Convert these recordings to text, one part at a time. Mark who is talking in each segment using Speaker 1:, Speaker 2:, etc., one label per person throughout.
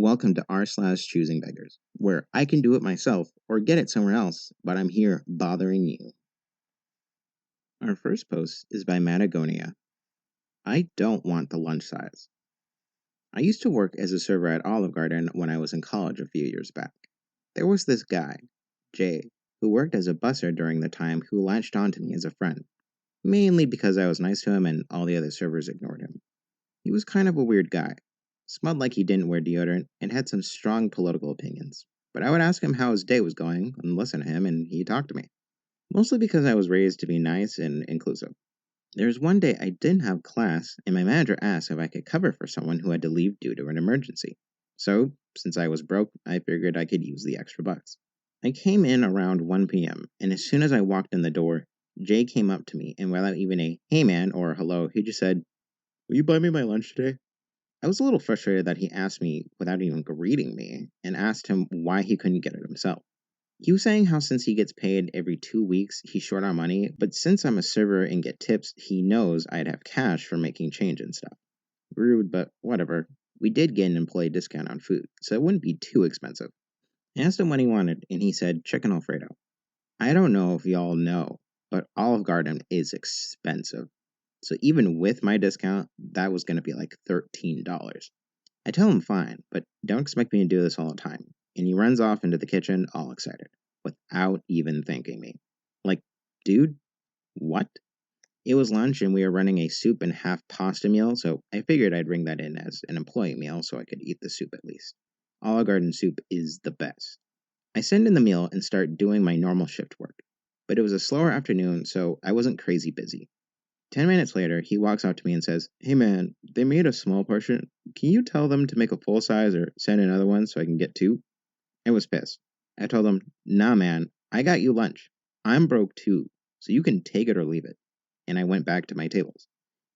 Speaker 1: Welcome to r/ChoosingBeggars, where I can do it myself or get it somewhere else, but I'm here bothering you. Our first post is by Matagonia. I don't want the lunch size. I used to work as a server at Olive Garden when I was in college a few years back. There was this guy, Jay, who worked as a busser during the time who latched onto me as a friend, mainly because I was nice to him and all the other servers ignored him. He was kind of a weird guy, smelled like he didn't wear deodorant, and had some strong political opinions. But I would ask him how his day was going and listen to him, and he talked to me. Mostly because I was raised to be nice and inclusive. There was one day I didn't have class, and my manager asked if I could cover for someone who had to leave due to an emergency. So, since I was broke, I figured I could use the extra bucks. I came in around 1 p.m., and as soon as I walked in the door, Jay came up to me, and without even a hey man or hello, he just said, "Will you buy me my lunch today?" I was a little frustrated that he asked me without even greeting me and asked him why he couldn't get it himself. He was saying how since he gets paid every 2 weeks, he's short on money, but since I'm a server and get tips, he knows I'd have cash for making change and stuff. Rude, but whatever. We did get an employee discount on food, so it wouldn't be too expensive. I asked him what he wanted, and he said chicken Alfredo. I don't know if y'all know, but Olive Garden is expensive. So even with my discount, that was going to be like $13. I tell him fine, but don't expect me to do this all the time. And he runs off into the kitchen all excited, without even thanking me. Like, dude, what? It was lunch and we were running a soup and half pasta meal, so I figured I'd bring that in as an employee meal so I could eat the soup at least. Olive Garden soup is the best. I send in the meal and start doing my normal shift work. But it was a slower afternoon, so I wasn't crazy busy. 10 minutes later, he walks out to me and says, "Hey man, they made a small portion. Can you tell them to make a full size or send another one so I can get two?" I was pissed. I told him, "Nah man, I got you lunch. I'm broke too, so you can take it or leave it." And I went back to my tables.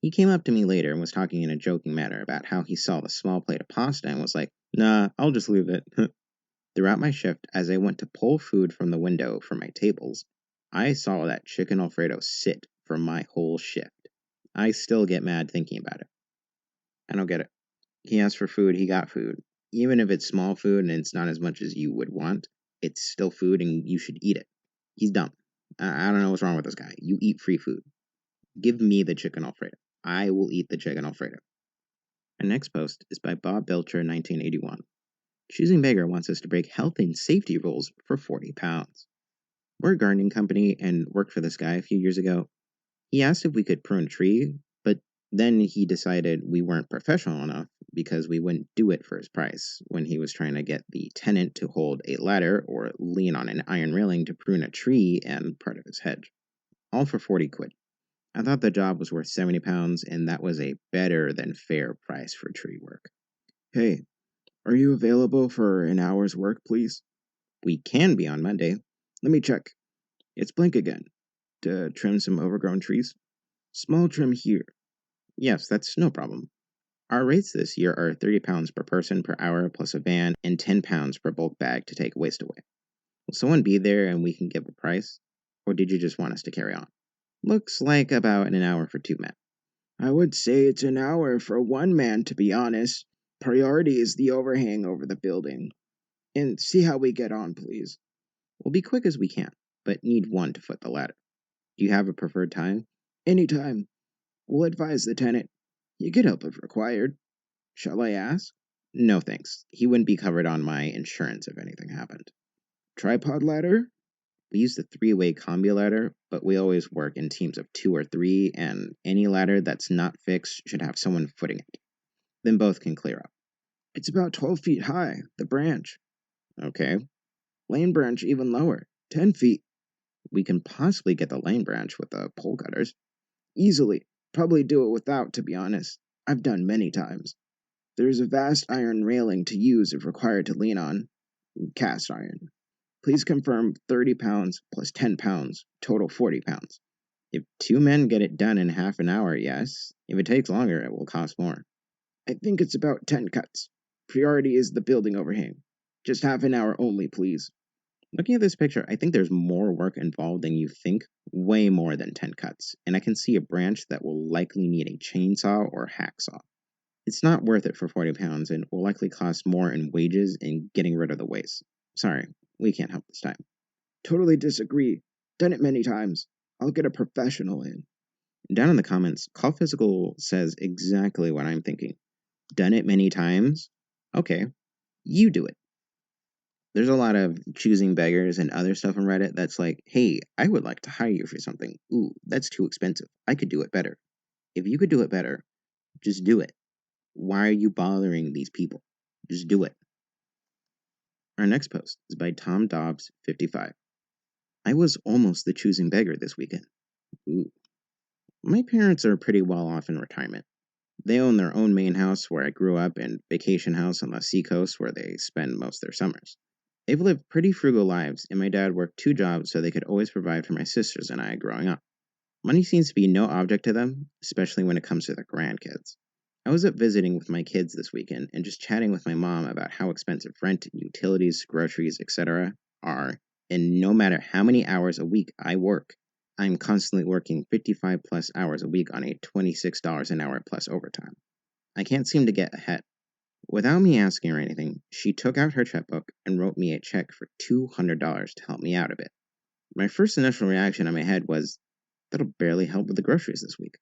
Speaker 1: He came up to me later and was talking in a joking manner about how he saw the small plate of pasta and was like, "Nah, I'll just leave it." Throughout my shift, as I went to pull food from the window for my tables, I saw that chicken Alfredo sit for my whole shift. I still get mad thinking about it. I don't get it. He asked for food, he got food. Even if it's small food and it's not as much as you would want, it's still food and you should eat it. He's dumb. I don't know what's wrong with this guy. You eat free food. Give me the chicken Alfredo. I will eat the chicken Alfredo. Our next post is by Bob Belcher, 1981. Choosing Beggar wants us to break health and safety rules for 40 pounds. We're a gardening company and worked for this guy a few years ago. He asked if we could prune a tree, but then he decided we weren't professional enough because we wouldn't do it for his price when he was trying to get the tenant to hold a ladder or lean on an iron railing to prune a tree and part of his hedge. All for 40 quid. I thought the job was worth 70 pounds, and that was a better than fair price for tree work. "Hey, are you available for an hour's work, please?" "We can be on Monday." "Let me check. It's blank again. To trim some overgrown trees?" "Small trim here." "Yes, that's no problem." Our rates this year are 30 pounds per person per hour plus a van and 10 pounds per bulk bag to take waste away. Will someone be there and we can give a price? Or did you just want us to carry on? Looks like about an hour for 2 men. "I would say it's an hour for one man, to be honest. Priority is the overhang over the building. And see how we get on, please." "We'll be quick as we can, but need one to foot the ladder. Do you have a preferred time?" "Anytime. We'll advise the tenant. You can help if required. Shall I ask?" "No thanks. He wouldn't be covered on my insurance if anything happened." "Tripod ladder?" We use the three-way combi ladder, but we always work in teams of 2 or 3, and any ladder that's not fixed should have someone footing it. Then both can clear up. "It's about 12 feet high, the branch." "Okay." "Lane branch even lower, 10 feet. We can possibly get the lane branch with the pole cutters." "Easily. Probably do it without, to be honest. I've done many times. There's a vast iron railing to use if required to lean on. Cast iron. Please confirm 30 pounds plus 10 pounds, total 40 pounds. If 2 men get it done in half an hour, yes. If it takes longer, it will cost more." "I think it's about 10 cuts. Priority is the building overhang. Just half an hour only, please." Looking at this picture, I think there's more work involved than you think, way more than 10 cuts, and I can see a branch that will likely need a chainsaw or hacksaw. It's not worth it for 40 pounds and will likely cost more in wages and getting rid of the waste. Sorry, we can't help this time.
Speaker 2: Totally disagree. Done it many times. I'll get a professional in.
Speaker 1: Down in the comments, Call Physical says exactly what I'm thinking. Done it many times? Okay, you do it. There's a lot of choosing beggars and other stuff on Reddit that's like, hey, I would like to hire you for something. Ooh, that's too expensive. I could do it better. If you could do it better, just do it. Why are you bothering these people? Just do it. Our next post is by Tom Dobbs 55. I was almost the choosing beggar this weekend. Ooh. My parents are pretty well off in retirement. They own their own main house where I grew up and vacation house on the seacoast where they spend most their summers. They've lived pretty frugal lives, and my dad worked 2 jobs so they could always provide for my sisters and I growing up. Money seems to be no object to them, especially when it comes to their grandkids. I was up visiting with my kids this weekend and just chatting with my mom about how expensive rent, utilities, groceries, etc. are, and no matter how many hours a week I work, I'm constantly working 55 plus hours a week on a $26 an hour plus overtime. I can't seem to get ahead. Without me asking or anything, she took out her checkbook and wrote me a check for $200 to help me out a bit. My first initial reaction in my head was, that'll barely help with the groceries this week.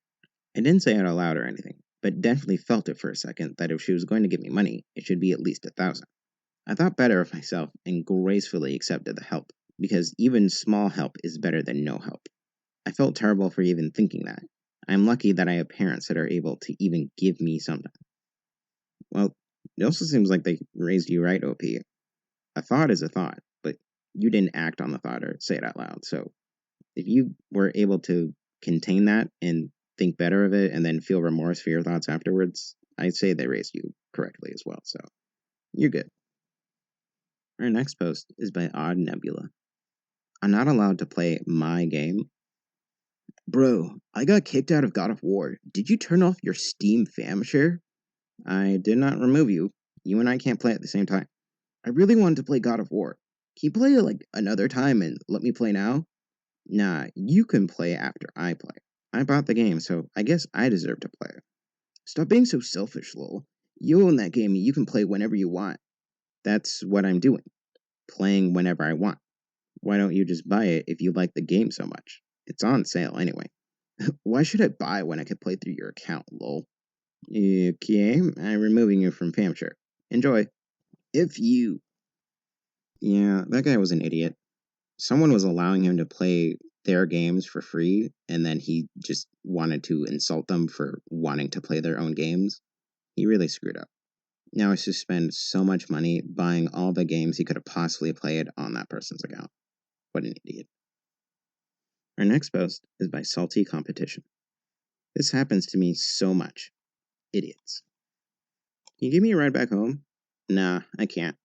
Speaker 1: I didn't say it out loud or anything, but definitely felt it for a second that if she was going to give me money, it should be at least 1,000. I thought better of myself and gracefully accepted the help, because even small help is better than no help. I felt terrible for even thinking that. I'm lucky that I have parents that are able to even give me something. Well, it also seems like they raised you right, OP. A thought is a thought, but you didn't act on the thought or say it out loud. So if you were able to contain that and think better of it and then feel remorse for your thoughts afterwards, I'd say they raised you correctly as well. So you're good. Our next post is by Odd Nebula. I'm not allowed to play my game.
Speaker 2: Bro, I got kicked out of God of War. Did you turn off your Steam fam share?
Speaker 1: I did not remove you. You and I can't play at the same time.
Speaker 2: I really wanted to play God of War. Can you play it like another time and let me play now?
Speaker 1: Nah, you can play after I play. I bought the game, so I guess I deserve to play it.
Speaker 2: Stop being so selfish, lol. You own that game and you can play whenever you want.
Speaker 1: That's what I'm doing. Playing whenever I want. Why don't you just buy it if you like the game so much? It's on sale anyway.
Speaker 2: Why should I buy when I can play through your account, lol?
Speaker 1: Okay, I'm removing you from Famshare. Enjoy.
Speaker 2: If you.
Speaker 1: Yeah, that guy was an idiot. Someone was allowing him to play their games for free, and then he just wanted to insult them for wanting to play their own games. He really screwed up. Now he has to spend so much money buying all the games he could have possibly played on that person's account. What an idiot. Our next post is by Salty Competition. This happens to me so much. Idiots. Can you give me a ride back home? Nah, I can't.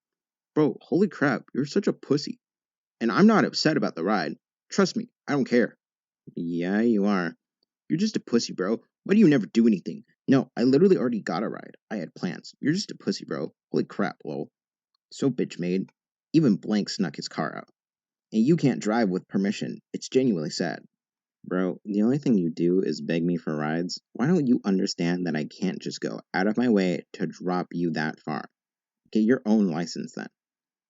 Speaker 2: Bro, holy crap, you're such a pussy. And I'm not upset about the ride. Trust me, I don't care.
Speaker 1: Yeah, you are.
Speaker 2: You're just a pussy, bro. Why do you never do anything? No, I literally already got a ride. I had plans. You're just a pussy, bro. Holy crap, lol. So bitch made. Even Blank snuck his car out. And you can't drive with permission. It's genuinely sad.
Speaker 1: Bro, the only thing you do is beg me for rides. Why don't you understand that I can't just go out of my way to drop you that far? Get your own license then.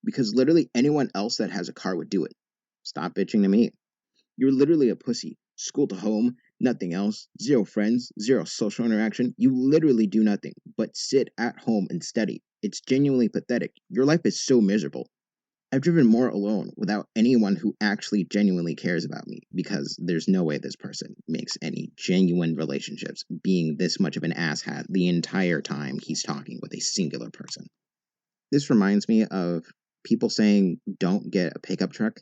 Speaker 2: Because literally anyone else that has a car would do it.
Speaker 1: Stop bitching to me.
Speaker 2: You're literally a pussy. School to home, nothing else, zero friends, zero social interaction. You literally do nothing but sit at home and study. It's genuinely pathetic. Your life is so miserable. I've driven more alone without anyone who actually genuinely cares about me
Speaker 1: because there's no way this person makes any genuine relationships being this much of an asshat the entire time he's talking with a singular person. This reminds me of people saying don't get a pickup truck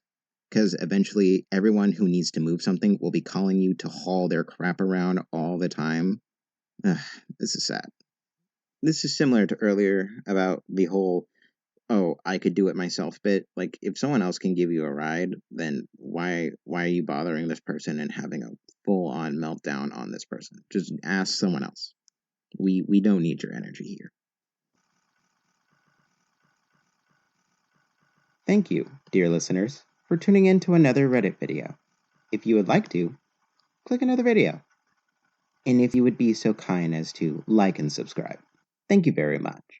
Speaker 1: because eventually everyone who needs to move something will be calling you to haul their crap around all the time. Ugh, this is sad. This is similar to earlier about the whole, oh, I could do it myself bit. Like, if someone else can give you a ride, then why are you bothering this person and having a full-on meltdown on this person? Just ask someone else. We don't need your energy here. Thank you, dear listeners, for tuning in to another Reddit video. If you would like to, click another video. And if you would be so kind as to like and subscribe. Thank you very much.